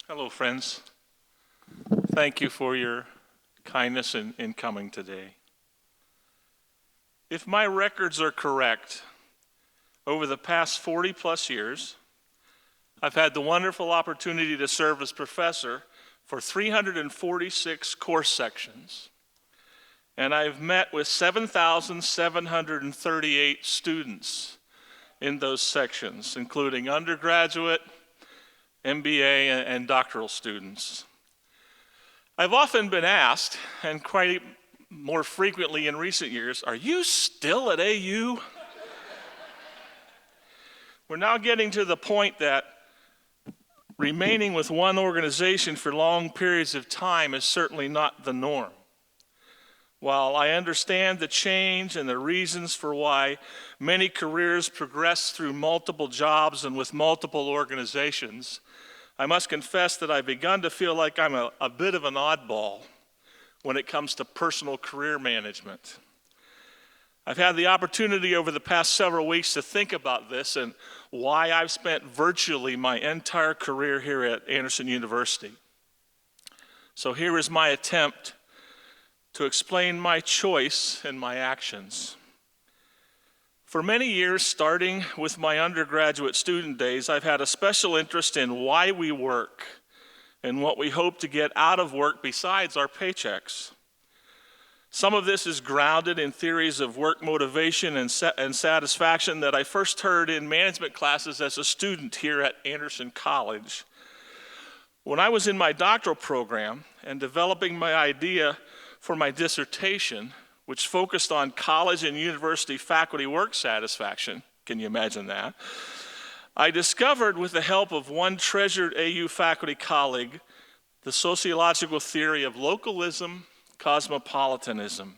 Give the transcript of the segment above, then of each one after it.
Hello, friends. Thank you for your kindness in coming today. If my records are correct, over the past 40 plus years, I've had the wonderful opportunity to serve as professor for 346 course sections, and I've met with 7,738 students in those sections, including undergraduate, MBA, and doctoral students. I've often been asked, and quite more frequently in recent years, are you still at AU? We're now getting to the point that remaining with one organization for long periods of time is certainly not the norm. While I understand the change and the reasons for why many careers progress through multiple jobs and with multiple organizations, I must confess that I've begun to feel like I'm a bit of an oddball when it comes to personal career management. I've had the opportunity over the past several weeks to think about this and why I've spent virtually my entire career here at Anderson University. So here is my attempt to explain my choice and my actions. For many years, starting with my undergraduate student days, I've had a special interest in why we work and what we hope to get out of work besides our paychecks. Some of this is grounded in theories of work motivation and satisfaction that I first heard in management classes as a student here at Anderson College. When I was in my doctoral program and developing my idea for my dissertation, which focused on college and university faculty work satisfaction, can you imagine that? I discovered, with the help of one treasured AU faculty colleague, the sociological theory of localism, cosmopolitanism.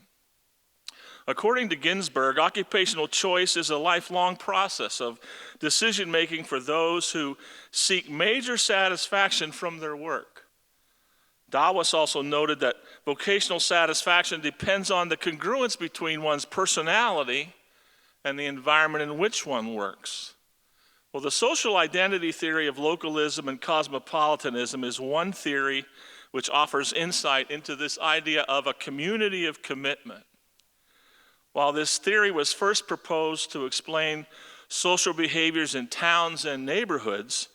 According to Ginsberg, occupational choice is a lifelong process of decision-making for those who seek major satisfaction from their work. Doyle also noted that vocational satisfaction depends on the congruence between one's personality and the environment in which one works. Well, the social identity theory of localism and cosmopolitanism is one theory which offers insight into this idea of a community of commitment. While this theory was first proposed to explain social behaviors in towns and neighborhoods,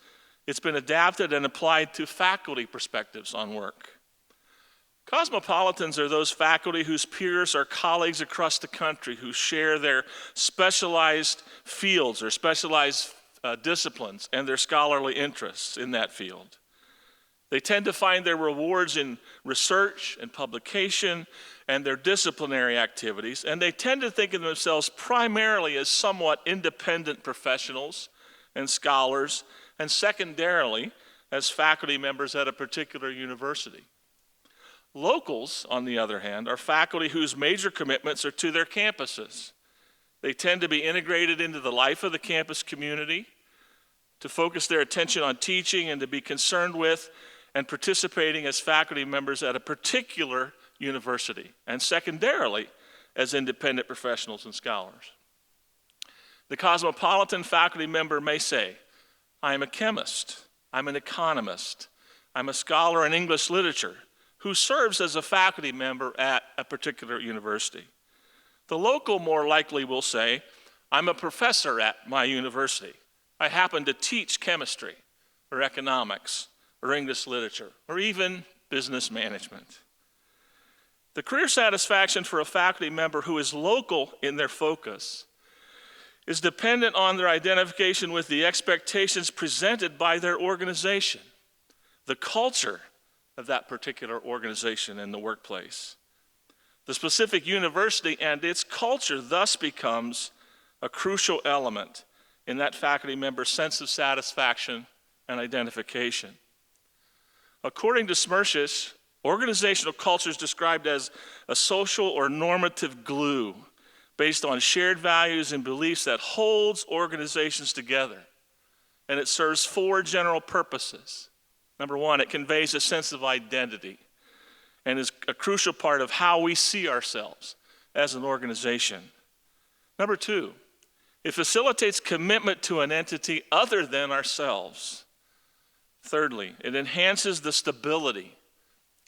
it's been adapted and applied to faculty perspectives on work. Cosmopolitans are those faculty whose peers are colleagues across the country who share their specialized fields or specialized disciplines and their scholarly interests in that field. They tend to find their rewards in research and publication and their disciplinary activities, and they tend to think of themselves primarily as somewhat independent professionals and scholars, and secondarily as faculty members at a particular university. Locals, on the other hand, are faculty whose major commitments are to their campuses. They tend to be integrated into the life of the campus community, to focus their attention on teaching and to be concerned with and participating as faculty members at a particular university, and secondarily as independent professionals and scholars. The cosmopolitan faculty member may say, I am a chemist, I'm an economist, I'm a scholar in English literature who serves as a faculty member at a particular university. The local more likely will say, I'm a professor at my university. I happen to teach chemistry or economics or English literature or even business management. The career satisfaction for a faculty member who is local in their focus is dependent on their identification with the expectations presented by their organization, the culture of that particular organization in the workplace. The specific university and its culture thus becomes a crucial element in that faculty member's sense of satisfaction and identification. According to Smershis, organizational culture is described as a social or normative glue based on shared values and beliefs that holds organizations together. And it serves four general purposes. Number one, it conveys a sense of identity and is a crucial part of how we see ourselves as an organization. Number two, it facilitates commitment to an entity other than ourselves. Thirdly, it enhances the stability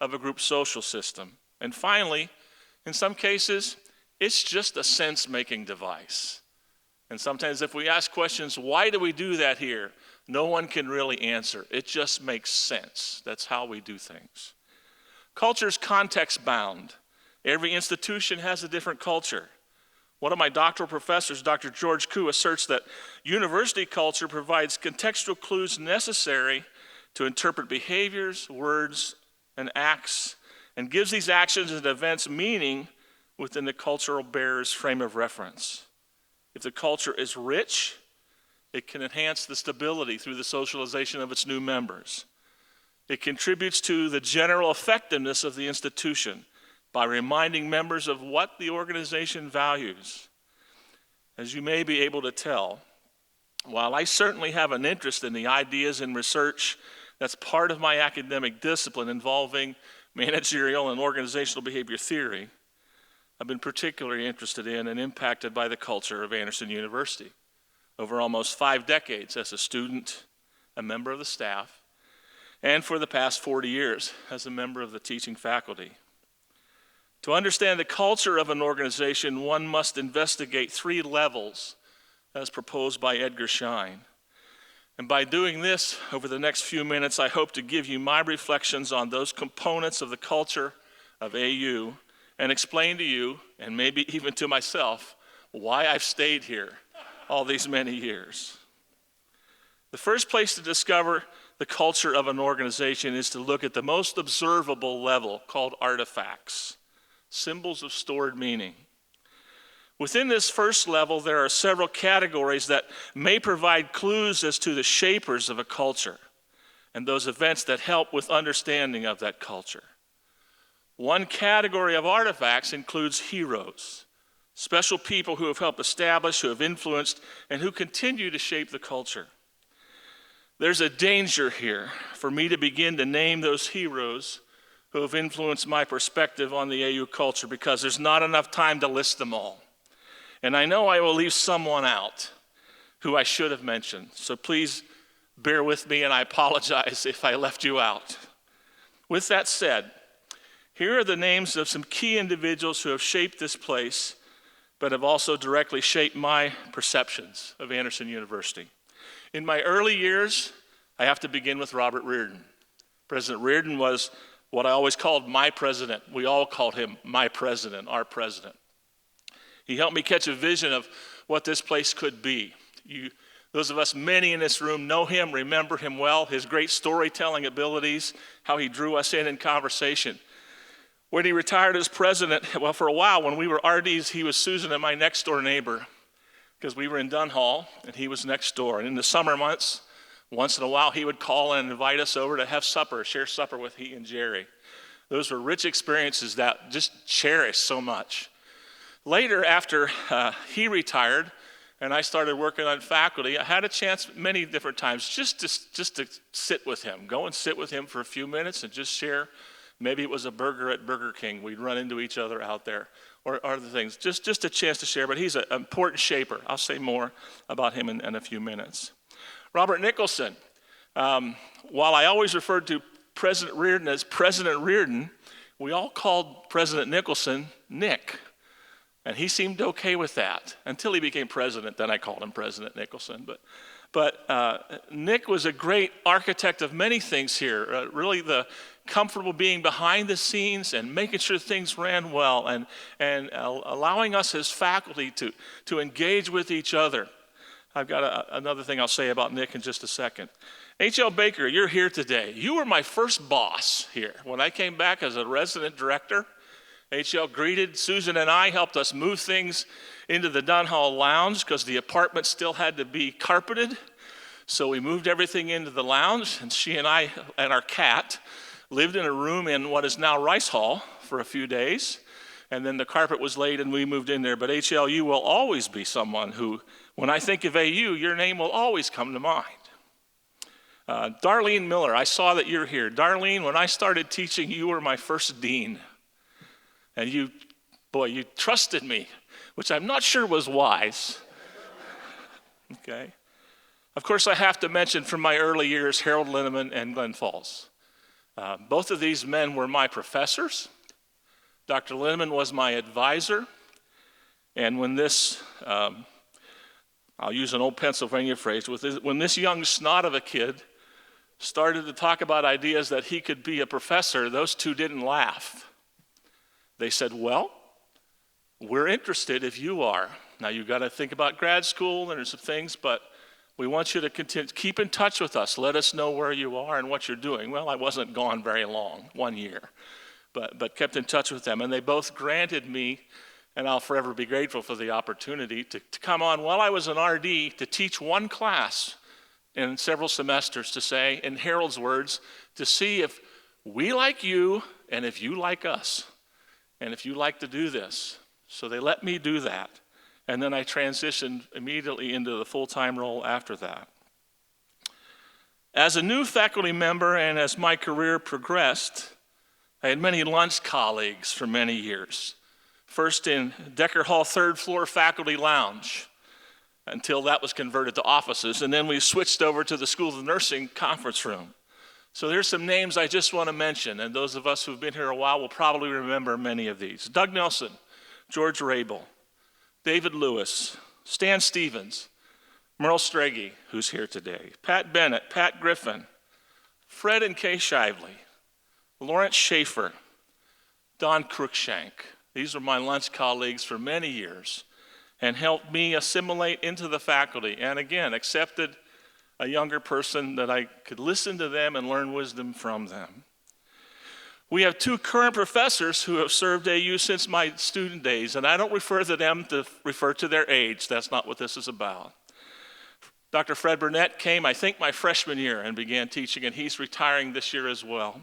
of a group social system. And finally, in some cases, it's just a sense-making device. And sometimes if we ask questions, why do we do that here? No one can really answer. It just makes sense. That's how we do things. Culture is context-bound. Every institution has a different culture. One of my doctoral professors, Dr. George Koo, asserts that university culture provides contextual clues necessary to interpret behaviors, words, and acts, and gives these actions and events meaning within the cultural bearer's frame of reference. If the culture is rich, it can enhance the stability through the socialization of its new members. It contributes to the general effectiveness of the institution by reminding members of what the organization values. As you may be able to tell, while I certainly have an interest in the ideas and research that's part of my academic discipline involving managerial and organizational behavior theory, I've been particularly interested in and impacted by the culture of Anderson University over almost 5 decades as a student, a member of the staff, and for the past 40 years as a member of the teaching faculty. To understand the culture of an organization, one must investigate 3 levels as proposed by Edgar Schein. And by doing this, over the next few minutes, I hope to give you my reflections on those components of the culture of AU and explain to you, and maybe even to myself, why I've stayed here all these many years. The first place to discover the culture of an organization is to look at the most observable level called artifacts, symbols of stored meaning. Within this first level, there are several categories that may provide clues as to the shapers of a culture and those events that help with understanding of that culture. One category of artifacts includes heroes, special people who have helped establish, who have influenced, and who continue to shape the culture. There's a danger here for me to begin to name those heroes who have influenced my perspective on the AU culture because there's not enough time to list them all. And I know I will leave someone out who I should have mentioned. So please bear with me, and I apologize if I left you out. With that said, here are the names of some key individuals who have shaped this place, but have also directly shaped my perceptions of Anderson University. In my early years, I have to begin with Robert Reardon. President Reardon was what I always called my president. We all called him my president, our president. He helped me catch a vision of what this place could be. Those of us, many in this room, know him, remember him well, his great storytelling abilities, how he drew us in conversation. When he retired as president, well, for a while, when we were RDs, he was Susan and my next door neighbor because we were in Dunn Hall and he was next door. And in the summer months, once in a while, he would call and invite us over to have supper, share supper with he and Jerry. Those were rich experiences that just cherished so much. Later, after he retired and I started working on faculty, I had a chance many different times just to sit with him, go and sit with him for a few minutes and just share. Maybe it was a burger at Burger King. We'd run into each other out there or other things. Just a chance to share, but he's an important shaper. I'll say more about him in a few minutes. Robert Nicholson. While I always referred to President Reardon as President Reardon, we all called President Nicholson Nick. And he seemed okay with that until he became president. Then I called him President Nicholson. But Nick was a great architect of many things here. Really the comfortable being behind the scenes and making sure things ran well and allowing us as faculty to engage with each other. I've got another thing I'll say about Nick in just a second. H.L. Baker, you're here today. You were my first boss here. When I came back as a resident director, H.L. greeted Susan and I, helped us move things into the Dunn Hall lounge because the apartment still had to be carpeted. So we moved everything into the lounge, and she and I and our cat lived in a room in what is now Rice Hall for a few days. And then the carpet was laid and we moved in there. But H.L., you will always be someone who, when I think of AU, your name will always come to mind. Darlene Miller, I saw that you're here. Darlene, when I started teaching, you were my first dean. And you trusted me, which I'm not sure was wise. Okay. Of course, I have to mention from my early years Harold Linneman and Glenn Falls. Both of these men were my professors. Dr. Linneman was my advisor. And when this, I'll use an old Pennsylvania phrase, when this young snot of a kid started to talk about ideas that he could be a professor, those two didn't laugh. They said, well, we're interested if you are. Now you've got to think about grad school and there's some things, but we want you to keep in touch with us. Let us know where you are and what you're doing. Well, I wasn't gone very long, 1 year, but kept in touch with them. And they both granted me, and I'll forever be grateful for the opportunity, to come on while I was an RD to teach one class in several semesters, to say, in Harold's words, to see if we like you and if you like us, and if you like to do this. So they let me do that. And then I transitioned immediately into the full-time role after that. As a new faculty member and as my career progressed, I had many lunch colleagues for many years. First in Decker Hall third floor faculty lounge until that was converted to offices. And then we switched over to the School of Nursing conference room. So there's some names I just want to mention, and those of us who've been here a while will probably remember many of these. Doug Nelson, George Rabel, David Lewis, Stan Stevens, Merle Strege, who's here today, Pat Bennett, Pat Griffin, Fred and Kay Shively, Lawrence Schaefer, Don Cruikshank. These were my lunch colleagues for many years and helped me assimilate into the faculty, and again, accepted a younger person that I could listen to them and learn wisdom from them. We have two current professors who have served AU since my student days, and I don't refer to them to refer to their age. That's not what this is about. Dr. Fred Burnett came, I think, my freshman year and began teaching, and he's retiring this year as well.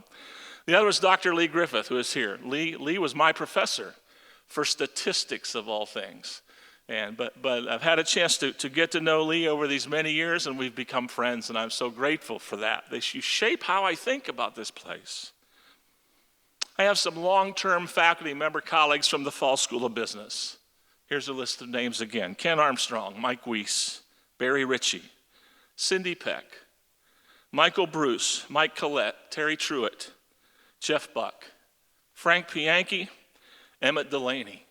The other was Dr. Lee Griffith, who is here. Lee was my professor for statistics of all things. But I've had a chance to get to know Lee over these many years, and we've become friends, and I'm so grateful for that. You shape how I think about this place. I have some long-term faculty member colleagues from the Fall School of Business. Here's a list of names again. Ken Armstrong, Mike Weiss, Barry Ritchie, Cindy Peck, Michael Bruce, Mike Collette, Terry Truitt, Jeff Buck, Frank Pianki, Emmett Delaney.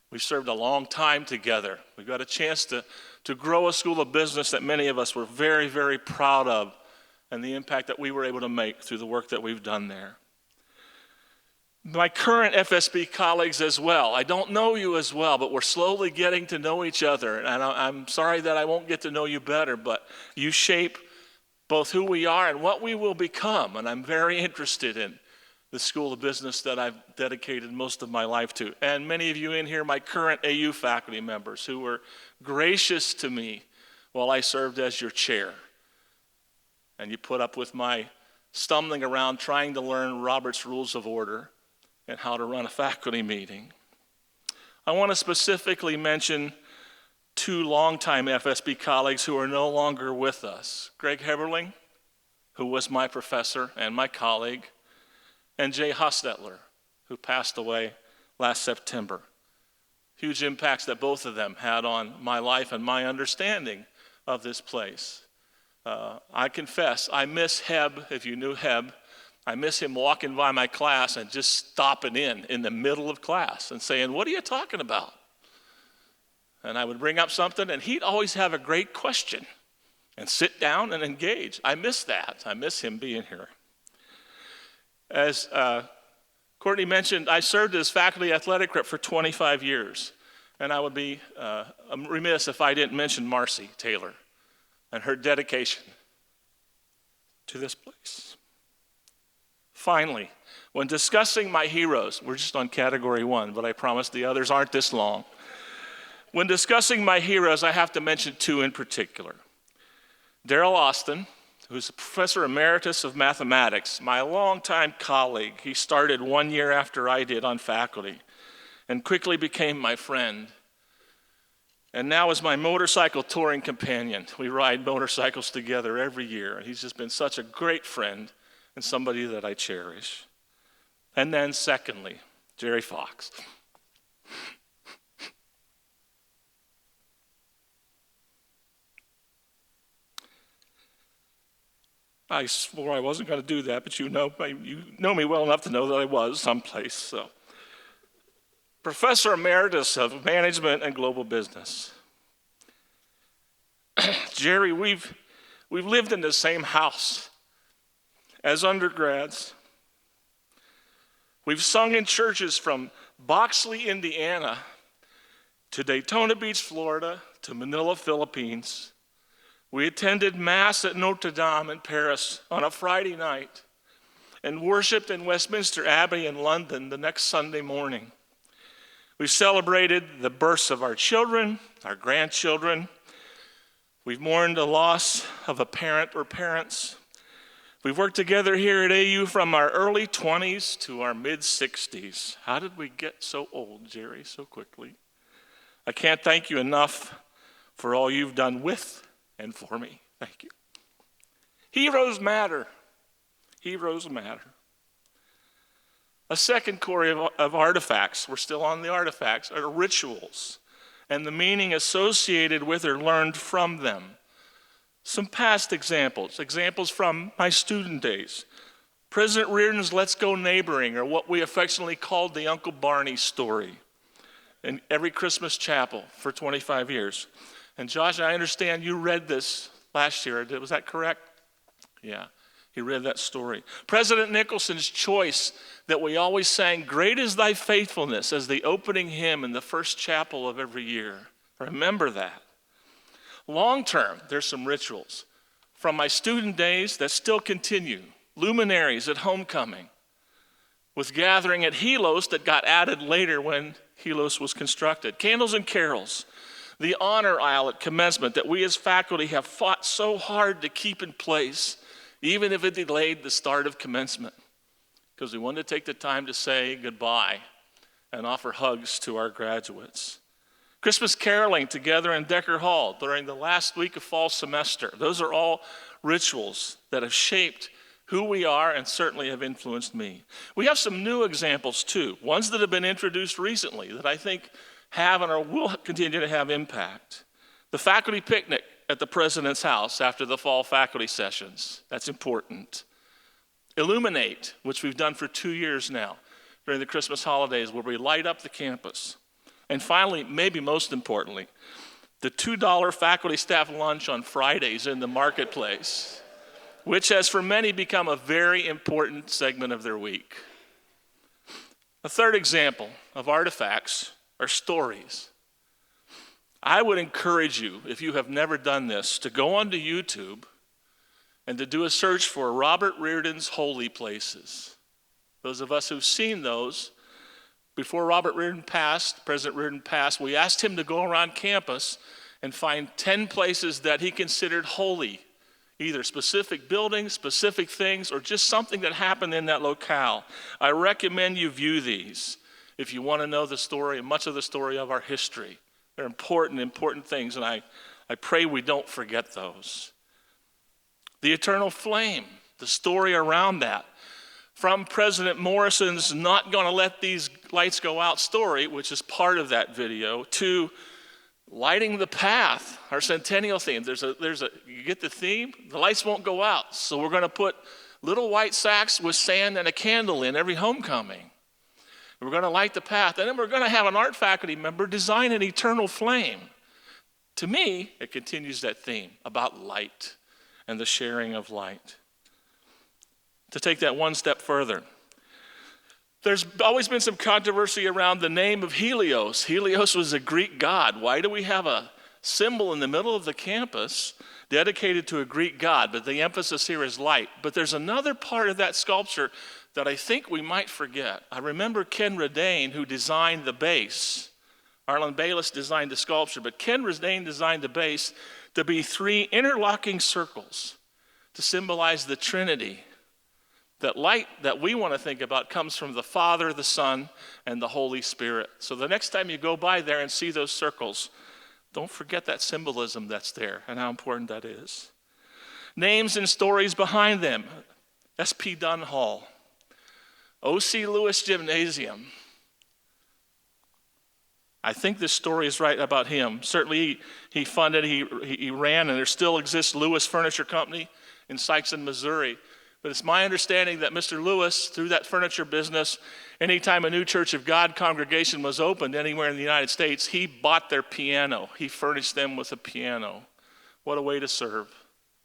We've served a long time together. We've got a chance to grow a school of business that many of us were very, very proud of, and the impact that we were able to make through the work that we've done there. My current FSB colleagues as well. I don't know you as well, but we're slowly getting to know each other. And I'm sorry that I won't get to know you better, but you shape both who we are and what we will become. And I'm very interested in the School of Business that I've dedicated most of my life to. And many of you in here, my current AU faculty members who were gracious to me while I served as your chair. And you put up with my stumbling around trying to learn Robert's Rules of Order and how to run a faculty meeting. I want to specifically mention two longtime FSB colleagues who are no longer with us. Greg Heberling, who was my professor and my colleague, and Jay Hostetler, who passed away last September. Huge impacts that both of them had on my life and my understanding of this place. I confess, I miss Heb, if you knew Heb. I miss him walking by my class and just stopping in the middle of class and saying, "What are you talking about?" And I would bring up something, and he'd always have a great question and sit down and engage. I miss that. I miss him being here. As Courtney mentioned, I served as faculty athletic rep for 25 years, and I would be remiss if I didn't mention Marcy Taylor and her dedication to this place. Finally, when discussing my heroes, we're just on category 1, but I promise the others aren't this long. When discussing my heroes, I have to mention two in particular. Darrell Austin, who's a professor emeritus of mathematics, my longtime colleague. He started 1 year after I did on faculty and quickly became my friend. And now is my motorcycle touring companion. We ride motorcycles together every year, and he's just been such a great friend and somebody that I cherish. And then secondly, Jerry Fox. I swore I wasn't going to do that, but you know me well enough to know that I was someplace. So, Professor Emeritus of Management and Global Business. Jerry, we've lived in the same house as undergrads. We've sung in churches from Boxley, Indiana, to Daytona Beach, Florida, to Manila, Philippines. We attended Mass at Notre Dame in Paris on a Friday night and worshiped in Westminster Abbey in London the next Sunday morning. We celebrated the births of our children, our grandchildren. We've mourned the loss of a parent or parents. We've worked together here at AU from our early 20s to our mid-60s. How did we get so old, Jerry, so quickly? I can't thank you enough for all you've done with and for me. Thank you. Heroes matter. Heroes matter. A second core of artifacts, we're still on the artifacts, are rituals and the meaning associated with or learned from them. Some past examples from my student days. President Reardon's Let's Go Neighboring, or what we affectionately called the Uncle Barney story, in every Christmas chapel for 25 years. And Josh, I understand you read this last year. Was that correct? Yeah, he read that story. President Nicholson's Choice that we always sang, Great is Thy Faithfulness, as the opening hymn in the first chapel of every year. Remember that. Long term, there's some rituals from my student days that still continue. Luminaries at homecoming, with gathering at Helos that got added later when Helos was constructed. Candles and carols. The honor aisle at commencement that we as faculty have fought so hard to keep in place, even if it delayed the start of commencement, because we wanted to take the time to say goodbye and offer hugs to our graduates. Christmas caroling together in Decker Hall during the last week of fall semester. Those are all rituals that have shaped who we are and certainly have influenced me. We have some new examples too, ones that have been introduced recently that I think have and will continue to have impact. The faculty picnic at the president's house after the fall faculty sessions. That's important. Illuminate, which we've done for 2 years now during the Christmas holidays, where we light up the campus. And finally, maybe most importantly, the $2 faculty staff lunch on Fridays in the marketplace, which has for many become a very important segment of their week. A third example of artifacts are stories. I would encourage you, if you have never done this, to go onto YouTube and to do a search for Robert Reardon's Holy Places. Those of us who've seen those, before President Reardon passed, we asked him to go around campus and find 10 places that he considered holy, either specific buildings, specific things, or just something that happened in that locale. I recommend you view these if you want to know the story, much of the story of our history. They're important things, and I pray we don't forget those. The eternal flame, the story around that. From President Morrison's not going to let these lights go out story, which is part of that video, to lighting the path, our centennial theme. You get the theme? The lights won't go out, so we're going to put little white sacks with sand and a candle in every homecoming. We're going to light the path, and then we're going to have an art faculty member design an eternal flame. To me, it continues that theme about light and the sharing of light. To take that one step further, there's always been some controversy around the name of Helios. Helios was a Greek god. Why do we have a symbol in the middle of the campus dedicated to a Greek god? But the emphasis here is light. But there's another part of that sculpture that I think we might forget. I remember Ken Radane, who designed the base. Arlen Bayless designed the sculpture, but Ken Radane designed the base to be 3 interlocking circles to symbolize the Trinity. That light that we want to think about comes from the Father, the Son, and the Holy Spirit. So the next time you go by there and see those circles, don't forget that symbolism that's there and how important that is. Names and stories behind them. S.P. Dunn Hall, O.C. Lewis Gymnasium. I think this story is right about him. Certainly he funded, he ran, and there still exists Lewis Furniture Company in Sikeston, Missouri. But it's my understanding that Mr. Lewis, through that furniture business, anytime a new Church of God congregation was opened anywhere in the United States, he bought their piano. He furnished them with a piano. What a way to serve.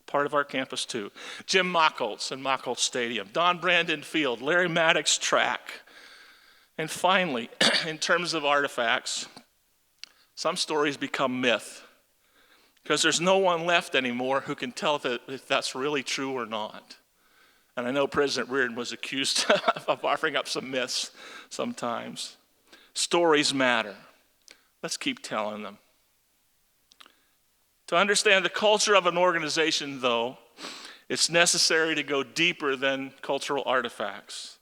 Part of our campus too. Jim Mockholtz in Mockholtz Stadium. Don Brandon Field. Larry Maddox Track. And finally, in terms of artifacts, some stories become myth because there's no one left anymore who can tell if that's really true or not. And I know President Reardon was accused of offering up some myths sometimes. Stories matter. Let's keep telling them. To understand the culture of an organization, though, it's necessary to go deeper than cultural artifacts.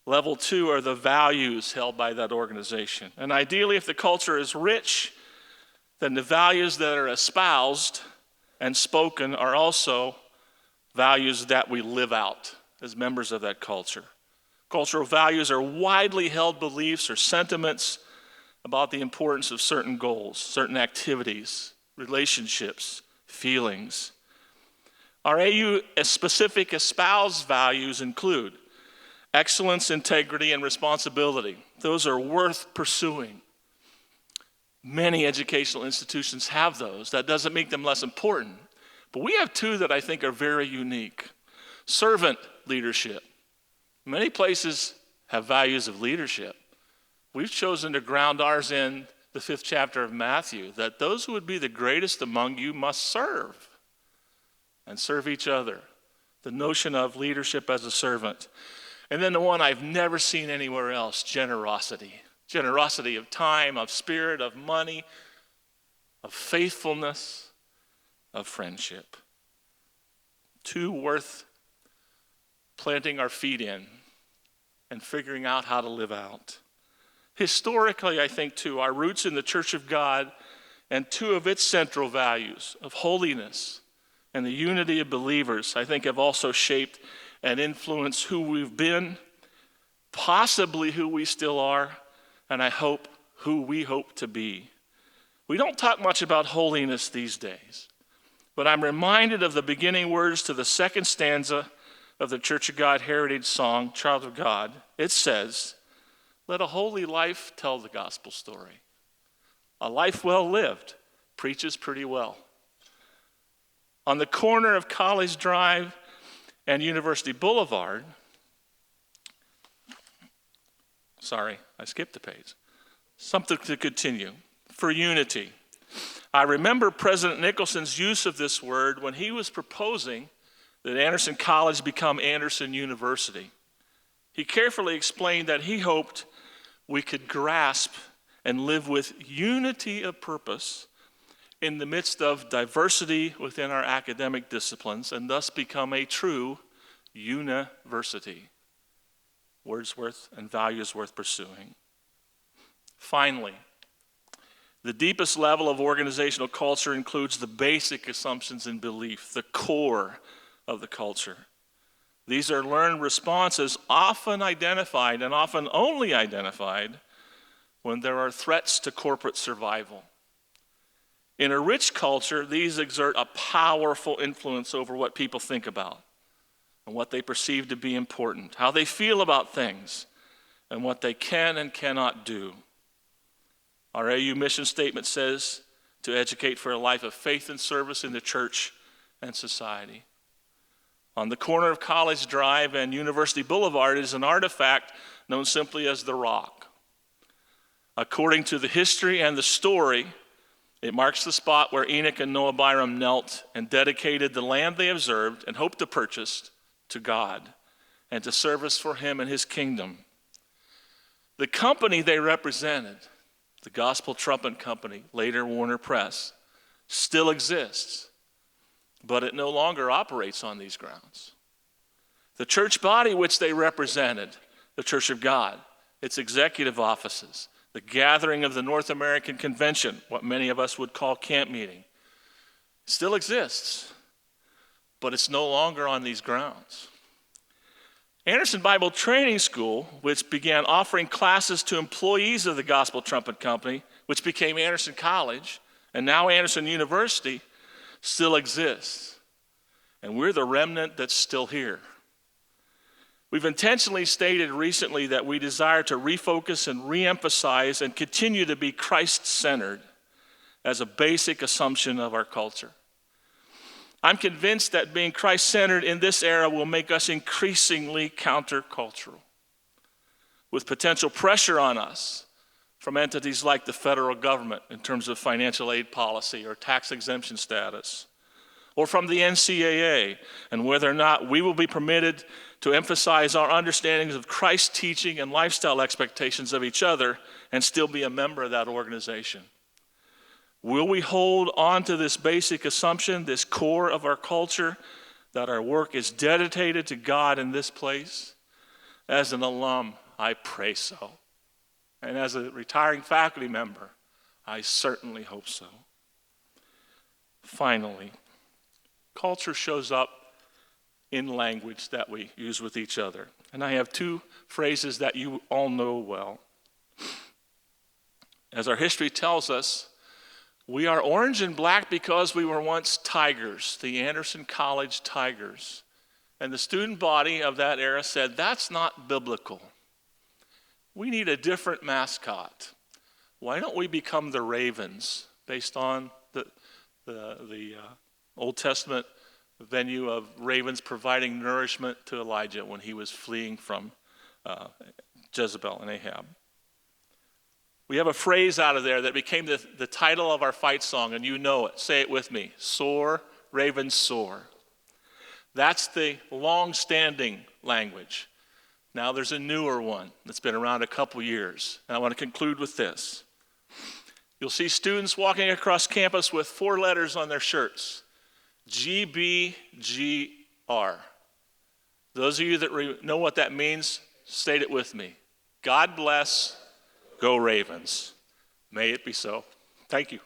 Level 2 are the values held by that organization. And ideally, if the culture is rich, then the values that are espoused and spoken are also values that we live out as members of that culture. Cultural values are widely held beliefs or sentiments about the importance of certain goals, certain activities, relationships, feelings. Our AU-specific espoused values include excellence, integrity, and responsibility. Those are worth pursuing. Many educational institutions have those. That doesn't make them less important. But we have two that I think are very unique. Servant leadership. Many places have values of leadership. We've chosen to ground ours in the 5th chapter of Matthew, that those who would be the greatest among you must serve and serve each other. The notion of leadership as a servant. And then the one I've never seen anywhere else, generosity. Generosity of time, of spirit, of money, of faithfulness, of friendship. Two worth planting our feet in and figuring out how to live out. Historically, I think, too, our roots in the Church of God and two of its central values of holiness and the unity of believers, I think, have also shaped and influenced who we've been, possibly who we still are, and I hope who we hope to be. We don't talk much about holiness these days, but I'm reminded of the beginning words to the 2nd stanza of the Church of God Heritage song, Child of God. It says, "Let a holy life tell the gospel story. A life well lived preaches pretty well." On the corner of College Drive and University Boulevard, sorry, I skipped a page. Something to continue. For unity. I remember President Nicholson's use of this word when he was proposing that Anderson College become Anderson University. He carefully explained that he hoped we could grasp and live with unity of purpose in the midst of diversity within our academic disciplines and thus become a true university. Wordsworth and values worth pursuing. Finally, the deepest level of organizational culture includes the basic assumptions and belief, the core of the culture. These are learned responses often identified and often only identified when there are threats to corporate survival. In a rich culture, these exert a powerful influence over what people think about and what they perceive to be important, how they feel about things, and what they can and cannot do. Our AU mission statement says to educate for a life of faith and service in the church and society. On the corner of College Drive and University Boulevard is an artifact known simply as the Rock. According to the history and the story, it marks the spot where Enoch and Noah Byram knelt and dedicated the land they observed and hoped to purchase to God and to service for him and his kingdom. The company they represented, the Gospel Trumpet Company, later Warner Press, still exists, but it no longer operates on these grounds. The church body which they represented, the Church of God, its executive offices, the gathering of the North American Convention, what many of us would call camp meeting, still exists, but it's no longer on these grounds. Anderson Bible Training School, which began offering classes to employees of the Gospel Trumpet Company, which became Anderson College, and now Anderson University, still exists. And we're the remnant that's still here. We've intentionally stated recently that we desire to refocus and reemphasize and continue to be Christ-centered as a basic assumption of our culture. I'm convinced that being Christ-centered in this era will make us increasingly countercultural, with potential pressure on us from entities like the federal government in terms of financial aid policy or tax exemption status, or from the NCAA, and whether or not we will be permitted to emphasize our understandings of Christ's teaching and lifestyle expectations of each other and still be a member of that organization. Will we hold on to this basic assumption, this core of our culture, that our work is dedicated to God in this place? As an alum, I pray so. And as a retiring faculty member, I certainly hope so. Finally, culture shows up in language that we use with each other. And I have two phrases that you all know well. As our history tells us, we are orange and black because we were once tigers, the Anderson College Tigers. And the student body of that era said, that's not biblical. We need a different mascot. Why don't we become the Ravens, based on the Old Testament venue of ravens providing nourishment to Elijah when he was fleeing from Jezebel and Ahab. We have a phrase out of there that became the title of our fight song, and you know it. Say it with me. Soar, ravens, soar. That's the long-standing language. Now there's a newer one that's been around a couple years, and I want to conclude with this. You'll see students walking across campus with 4 letters on their shirts. GBGR. Those of you that know what that means, state it with me. God bless, go Ravens. May it be so. Thank you.